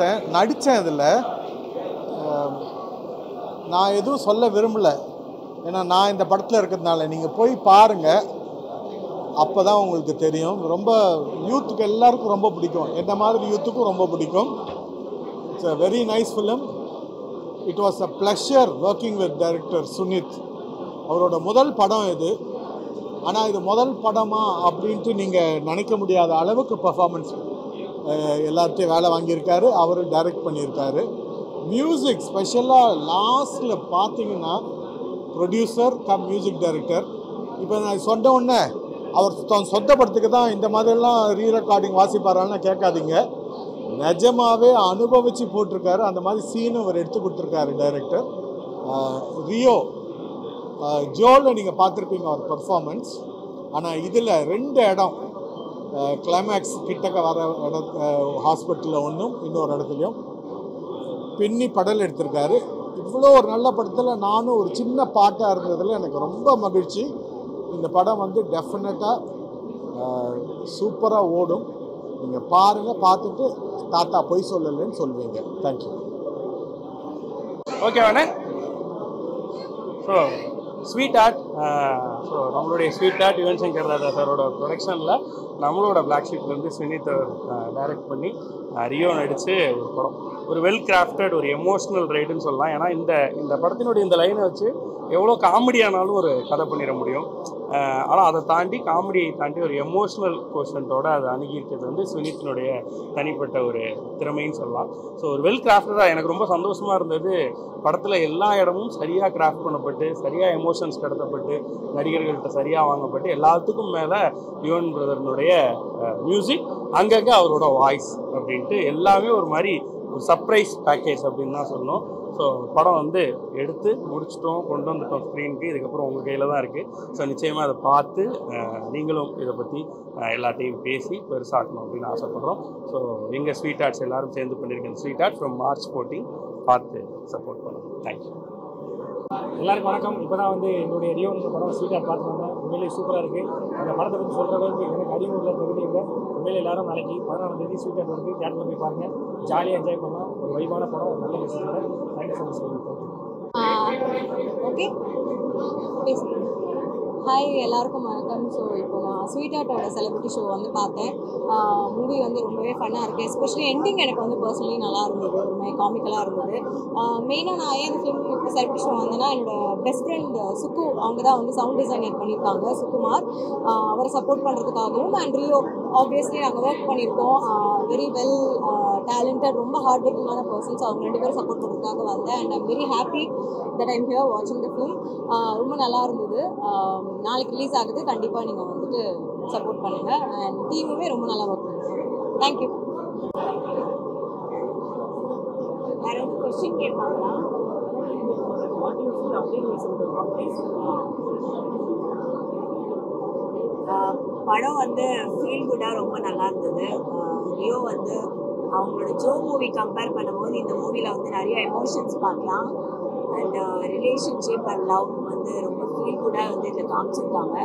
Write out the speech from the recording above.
பார்த்தேன், நடித்தேன். அதில் நான் எதுவும் சொல்ல விரும்பலை, ஏன்னா நான் இந்த படத்தில் இருக்கிறதுனால. நீங்கள் போய் பாருங்கள், அப்போ தான் உங்களுக்கு தெரியும். ரொம்ப யூத்துக்கு எல்லாருக்கும் ரொம்ப பிடிக்கும், என்ன மாதிரி யூத்துக்கும் ரொம்ப பிடிக்கும். It's a very nice film. It was a pleasure working with director Sunith. அவரோட முதல் படம் இது. ஆனால் இது முதல் படமா அப்படின்ட்டு நீங்கள் நினைக்க முடியாத அளவுக்கு பர்ஃபார்மன்ஸ் எல்லாத்தையும் வேலை வாங்கியிருக்காரு. அவர் டைரக்ட் பண்ணியிருக்காரு. மியூசிக் ஸ்பெஷலாக லாஸ்ட்டில் பார்த்தீங்கன்னா ப்ரொடியூசர் கம் மியூசிக் டைரக்டர். இப்போ நான் சொன்ன உடனே அவர் சொந்த படத்துக்கு தான் இந்த மாதிரிலாம் ரீ ரெக்கார்டிங் வாசிப்பாரான்னு கேட்காதீங்க. நிஜமாகவே அனுபவித்து போட்டிருக்காரு. அந்த மாதிரி சீனும் அவர் எடுத்து கொடுத்துருக்காரு டைரக்டர். ரியோ ஜோவில் நீங்கள் பார்த்துருப்பீங்க அவர் பர்ஃபார்மன்ஸ். ஆனால் இதில் 2 இடம் கிளைமேக்ஸ் கிட்டக்க வர ஹாஸ்பிட்டலில் ஒன்றும், இன்னொரு இடத்துலையும் பின்னி படல் எடுத்திருக்காரு. இவ்வளோ ஒரு நல்ல படத்தில் நானும் ஒரு சின்ன பாட்டாக இருந்ததில் எனக்கு ரொம்ப மகிழ்ச்சி. இந்த படம் வந்து டெஃபினட்டாக சூப்பராக ஓடும். நீங்கள் பாருங்கள், பார்த்துட்டு தாத்தா பொய் சொல்லலைன்னு சொல்லுவீங்க. தேங்க்யூ. ஓகே வேணே. ஸோ ஸ்வீட் ஆர்ட், ஸோ நம்மளுடைய ஸ்வீட் ஆர்ட் யுவன் சங்கர் ராஜா சாரோட ப்ரொடக்ஷனில் நம்மளோட பிளாக் ஷீட்லேருந்து சுனித் டைரக்ட் பண்ணி ரியோ நடித்து ஒரு படம், ஒரு வெல் கிராஃப்டட் ஒரு எமோஷ்னல் ரைடுன்னு சொல்லலாம். ஏன்னா இந்த படத்தினுடைய இந்த லைனை வச்சு எவ்வளோ காமெடியானாலும் ஒரு கதை பண்ணிட முடியும். ஆனால் அதை தாண்டி, காமெடியை தாண்டி ஒரு எமோஷ்னல் கோஷன்ட்டோடு அதை அணுகியிருக்கிறது வந்து சுனித்தினுடைய தனிப்பட்ட ஒரு திறமைன்னு சொல்லலாம். ஸோ ஒரு வெல் கிராஃப்டடாக எனக்கு ரொம்ப சந்தோஷமாக இருந்தது. படத்தில் எல்லா இடமும் சரியாக கிராஃப்ட் பண்ணப்பட்டு, சரியாக எமோஷன்ஸ் கடத்தப்பட்டு, நடிகர்கள்ட்ட சரியாக வாங்கப்பட்டு, எல்லாத்துக்கும் மேலே யுவன் பிரதர்னுடைய மியூசிக், அங்கங்கே அவரோட வாய்ஸ் அப்படின்ட்டு எல்லாமே ஒரு மாதிரி ஒரு சர்ப்ரைஸ் பேக்கேஜ் அப்படின்னு தான் சொல்லணும். ஸோ படம் வந்து எடுத்து முடிச்சிட்டோம், கொண்டு வந்துட்டோம் ஸ்க்ரீனுக்கு. இதுக்கப்புறம் உங்கள் கையில் தான் இருக்குது. ஸோ நிச்சயமாக அதை பார்த்து நீங்களும் இதை பற்றி எல்லாத்தையும் பேசி பெருசாக்கணும் அப்படின்னு ஆசைப்பட்றோம். ஸோ எங்கள் ஸ்வீட் ஆர்ட்ஸ் எல்லோரும் சேர்ந்து பண்ணியிருக்கேன். ஸ்வீட் ஆர்ட் ஃப்ரம் மார்ச் 14 பார்த்து சப்போர்ட் பண்ணுவோம். தேங்க்யூ. எல்லாருக்கும் வணக்கம். இப்போ தான் வந்து என்னுடைய ரியோ படம் ஸ்வீட் ஆர்ட் பார்த்து வந்தேன். உண்மையிலேயே சூப்பராக இருக்குது. அந்த படத்தை பற்றி சொல்கிற அளவுக்கு எனக்கு அறிவுள்ள தகுதி இல்லை. உண்மையிலே எல்லாரும் நாளைக்கு 14ஆம் தேதி ஸ்வீட் ஆர்ட் வந்து தியேட்டரில் போய் பாருங்கள். ஜாலியாக என்ஜாய் பண்ணலாம். ஒரு வைபான படம், ஒரு நல்ல மெசேஜோட. Thank you so much. Okay, hi எல்லாருக்கும் வணக்கம். ஸோ இப்போ நான் ஸ்வீட் ஆர்ட்டோட செலிபிரிட்டி ஷோ வந்து பார்த்தேன். மூவி வந்து ரொம்பவே ஃபன்னாக இருக்குது. எஸ்பெஷலி எண்டிங் எனக்கு வந்து பர்சனலி நல்லா இருந்தது, ஒரு மாதிரி காமிக்கலாக இருந்தது. மெயினாக நான் ஏன் இந்த ஃபிலிம் இப்போ செலிபிரிட்டி ஷோ வந்தேன்னா, என்னோடய பெஸ்ட் ஃப்ரெண்ட் சுக்கு, அவங்க தான் வந்து சவுண்ட் டிசைனர் பண்ணியிருக்காங்க, சுகுமார். அவரை சப்போர்ட் பண்ணுறதுக்காகவும், அண்ட் ரியோ ஆப்வியஸ்லி நாங்கள் ஒர்க் பண்ணியிருக்கோம். வெரி வெல் டேலண்டட், ரொம்ப ஹார்ட் ஒர்க்கிங்கான பர்சன்ஸ். அவங்க 2 பேரும் சப்போர்ட் பண்ணுறதுக்காக வந்தேன். And I'm very happy that I'm here வாட்சிங் த ஃபிலிம். ரொம்ப நல்லா இருந்தது. நாளைக்கு ரிலீஸ் ஆகுது. கண்டிப்பாக நீங்கள் வந்துட்டு சப்போர்ட் பண்ணுங்கள். அண்ட் டீமுமே ரொம்ப நல்லா ஒர்க் பண்ணுங்க. தேங்க்யூ. வேறு எதுவும் கொஸ்டின் கேட்பாங்களா? படம் வந்து ஃபீல் குட்டாக ரொம்ப நல்லா இருந்தது. ரியோ வந்து அவங்களோட ஜோ மூவி கம்பேர் பண்ணும்போது இந்த மூவியில் வந்து நிறைய எமோஷன்ஸ் பார்க்கலாம். அண்ட் ரிலேஷன்ஷிப் அண்ட் லவ் வந்து ரொம்ப ஃபீல் குட்டாக வந்து இதில் காமிச்சிருக்காங்க.